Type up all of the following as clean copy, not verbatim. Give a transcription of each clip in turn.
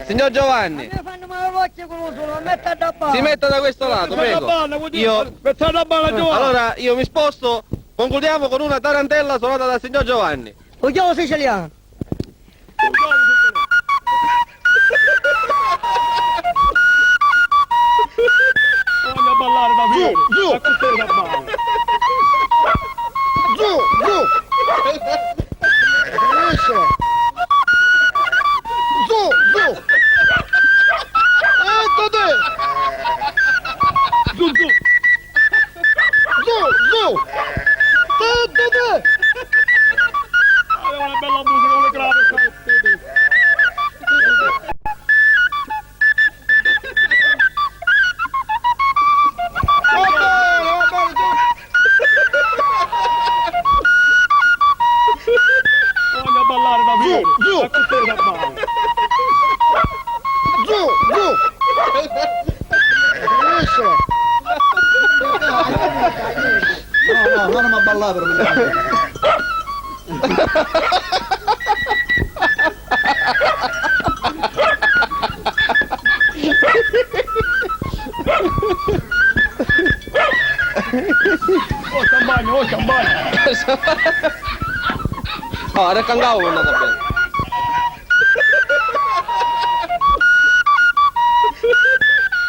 Signor Giovanni, Fanno male l'occhio con lo solo, metta da si metta da questo lato, prego. Allora io mi sposto, concludiamo con una tarantella suonata dal signor Giovanni. Lo chiamo siciliano. Voglio ballare da Giù, giù. Giù, giù. Riesce. Giù, giù. Eccoti. Giù, giù. Giù, giù. Eccoti. Aveva una bella musica, una grave. Voglio ballare da Giù, giù. Giù, giù. Riesce. No, non mi ha ballato per me. Oh, champagne. Oh, ada kangkau non andata bene.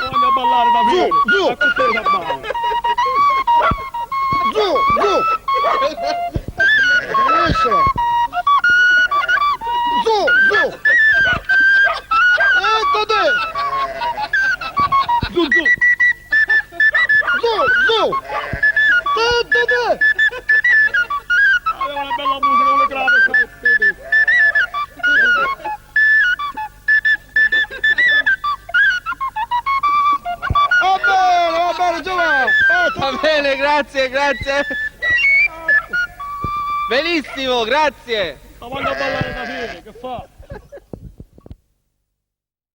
Voglio ballare da Giù, giù. Giù, giù. Riesce. Giù, giù. Eccoti. Giù, giù. Giù, giù. Eccoti. Aveva una bella musica, una grave. Va bene, Giovanni. Va bene, grazie, grazie. Benissimo, grazie. Ma voglio ballare da fine, che fa?